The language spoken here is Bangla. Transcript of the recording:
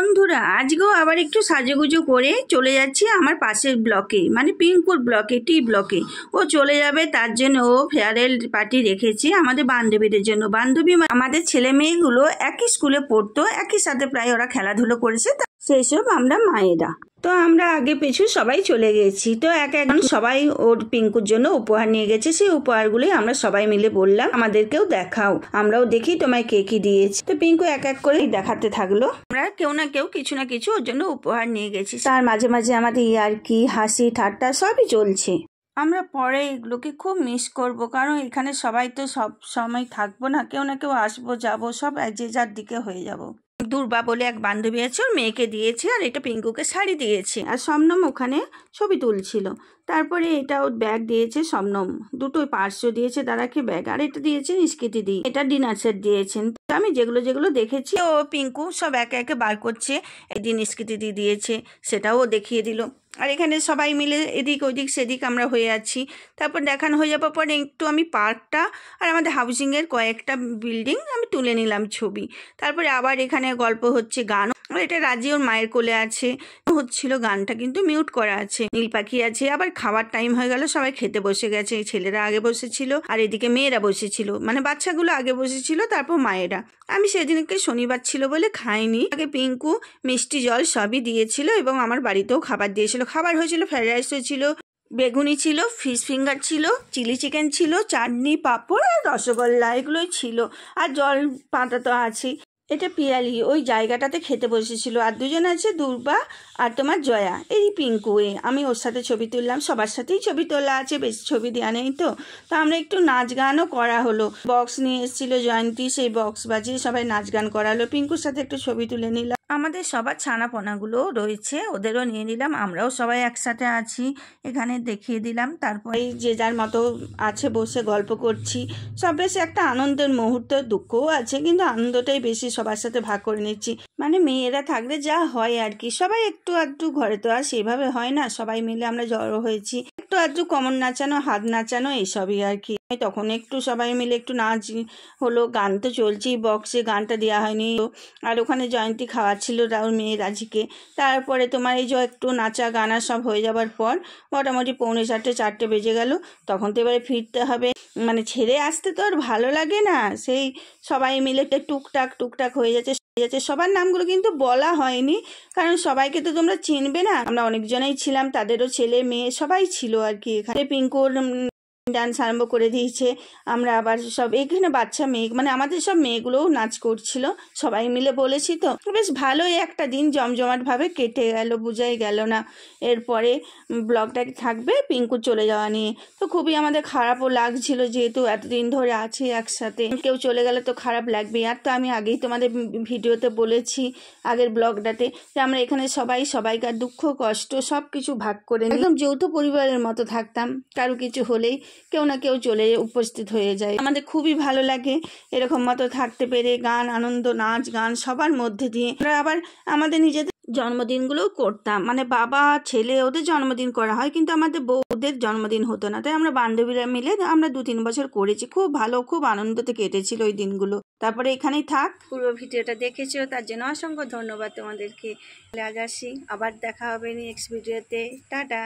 বন্ধুরা আজকেও আবার একটু সাজুগুজু করে চলে যাচ্ছি আমার পাশের ব্লকে, মানে পিঙ্কুর ব্লকে, টি ব্লকে। ও চলে যাবে, তার জন্য ও ফেয়ারওয়েল পার্টি রেখেছে আমাদের বান্ধবীদের জন্য। বান্ধবী আমাদের ছেলে মেয়েগুলো একই স্কুলে পড়তো, একই সাথে প্রায় ওরা খেলাধুলো করেছে, সেই সব আমরা মায়েরা। তো আমরা আগে পিছু সবাই চলে গেছি। তো এক একজন সবাই ওর পিঙ্কুর জন্য উপহার নিয়ে গেছে। সেই উপহারগুলি আমরা সবাই মিলে বললাম আমাদেরকেও দেখাও, আমরাও দেখি তোমায় কে কি দিয়েছি। তো পিঙ্কু এক এক করে দেখাতে থাকলো। আমরা কেউ না কেউ কিছু না কিছু ওর জন্য উপহার নিয়ে গেছি। তার মাঝে মাঝে আমাদের ইয়ার্কি, হাসি ঠাট্টা সবই চলছে। আমরা পরে এগুলোকে খুব মিস করব, কারণ এখানে সবাই তো সব সময় থাকবো না, কেউ না কেউ আসবো যাবো, সব যে যার দিকে হয়ে যাব। দুর্বা বলে এক বান্ধবী আছে, ওর মেয়েকে দিয়েছে, আর এটা পিঙ্কুকে শাড়ি দিয়েছে, আর শবনম ওখানে ছবি তুলছিল। তারপরে এটা ওর ব্যাগ দিয়েছে শবনম, দুটোই পার্সও দিয়েছে, দাদাকে ব্যাগ, আর এটা দিয়েছে নিষ্কৃতি দি, এটা ডিনার সেট দিয়েছেন। আমি যেগুলো যেগুলো দেখেছি ও পিঙ্কু সব একে একে বার করছে। একদিন নিষ্কৃতি দি দিয়েছে, সেটাও ও দেখিয়ে দিল। আর এখানে সবাই মিলে এদিক ওদিক সেদিক আমরা হয়ে আছি। তারপর দেখানো হয়ে যাওয়ার পরে একটু আমি পার্কটা আর আমাদের হাউজিংয়ের কয়েকটা বিল্ডিং আমি তুলে নিলাম ছবি। তারপরে আবার এখানে গল্প হচ্ছে, গান। এটা রাজি ওর মায়ের কোলে আছে, হচ্ছিল গানটা কিন্তু মিউট করা আছে। নীল পাখি আছে। আবার খাবার টাইম হয়ে গেল, সবাই খেতে বসে গেছে। ছেলেরা আগে বসেছিল আর এদিকে মেয়েরা বসেছিল, মানে বাচ্চাগুলো আগে বসেছিল, তারপর মায়েরা। আমি সেদিনকে শনিবার ছিল বলে খাইনি। আগে পিঙ্কু মিষ্টি জল সবই দিয়েছিল এবং আমার বাড়িতেও খাবার দিয়েছিল। খাবার হয়েছিল, ফ্রাইড রাইস হয়েছিল, বেগুনি ছিল, ফিশ ফিঙ্গার ছিল, চিলি চিকেন ছিল, চাটনি, পাঁপড় আর রসগোল্লা, এগুলোই ছিল। আর জল পাতা তো আছেই। এটা পিয়ালি ওই জায়গাটাতে খেতে বসেছিল। আর দুজন আছে, দুর্বা আর তোমার জয়া, এই পিঙ্কু। আমি ওর সাথে ছবি তুললাম, সবার সাথেই ছবি তোলা আছে, বেশি ছবি দেওয়া নেই। তো আমরা একটু নাচ গানও করা হলো। বক্স নিয়ে এসেছিল জয়ন্তী, সেই বক্স বাজিয়ে সবাই নাচ গান করালো। পিঙ্কুর সাথে একটু ছবি তুলে নিলাম। আমাদের সবার ছানাপোনাগুলো রয়েছে, ওদেরও নিয়ে নিলাম। আমরাও সবাই একসাথে আছি, এখানে দেখিয়ে দিলাম। তারপরে যে যার মতো আছে বসে গল্প করছি। সব বেশ একটা আনন্দের মুহূর্ত, দুঃখও আছে, কিন্তু আনন্দটাই বেশি সবার সাথে ভাগ করে নিচ্ছি। মানে মেয়েরা থাকলে যা হয় আর কি, সবাই একটু আধটু, ঘরে তো আর সেভাবে হয় না, সবাই মিলে আমরা জড়ো হয়েছি, একটু আধটু কমর নাচানো, হাত নাচানো, এইসবই আর কি। তখন একটু সবাই মিলে একটু নাচ হলো, গান তো চলছেই, বক্সে গানটা দেওয়া হয়নি। আর ওখানে জয়ন্তী খাওয়াচ্ছিল ওর মেয়ে রাজিকে। তারপরে তোমার এই যে একটু নাচা গানা সব হয়ে যাবার পর মোটামুটি 3:45-4টে বেজে গেল। তখন তো এবারে ফিরতে হবে, মানে ছেড়ে আসতে তো আর ভালো লাগে না। সেই সবাই মিলে টুকটাক টুকটাক হয়ে যাচ্ছে। সবার নামগুলো কিন্তু বলা হয়নি, কারণ সবাইকে তো তোমরা চিনবে না। আমরা অনেকজনেই ছিলাম, তাদেরও ছেলে মেয়ে সবাই ছিল আর কি। এখানে পিঙ্কুর ডান্স আরম্ভ করে দিয়েছে। আমরা আবার সব এখানে বাচ্চা মেয়ে, মানে আমাদের সব মেয়েগুলোও নাচ করছিল, সবাই মিলে বলেছি। তো বেশ ভালোই একটা দিন জমজমাট ভাবে কেটে গেল, বোঝাই গেল না। এরপরে ব্লগটা থাকবে পিঙ্কু চলে যাওয়া নিয়ে। তো খুবই আমাদের খারাপও লাগছিল, যেহেতু এতদিন ধরে আছি একসাথে, কেউ চলে গেলে তো খারাপ লাগবে। আর তো আমি আগেই তোমাদের ভিডিওতে বলেছি, আগের ব্লগটাতে, যে আমরা এখানে সবাই সবাইকার দুঃখ কষ্ট সব কিছু ভাগ করে একদম যৌথ পরিবারের মতো থাকতাম। কারো কিছু হলেই কেউ না কেউ চলে উপস্থিত হয়ে যায়। আমাদের খুবই ভালো লাগে এরকম মতো থাকতে পেরে, গান, আনন্দ, নাচ গান সবার মধ্যে দিয়ে। আমরা আবার আমাদের নিজেদের জন্মদিনগুলোও করতাম, মানে বাবা ছেলে ওদের জন্মদিন করা হয়, কিন্তু আমাদের বউদের জন্মদিন হতো না। তাই আমরা বান্ধবীরা মিলে আমরা 2-3 বছর করেছি। খুব ভালো, খুব আনন্দতে কেটেছিল ওই দিনগুলো। তারপরে এখানেই থাক। পুরো ভিডিওটা দেখেছো, তার জন্য অসংখ্য ধন্যবাদ তোমাদেরকে। আজ আসি, আবার দেখা হবে নেক্সট ভিডিওতে। টাটা।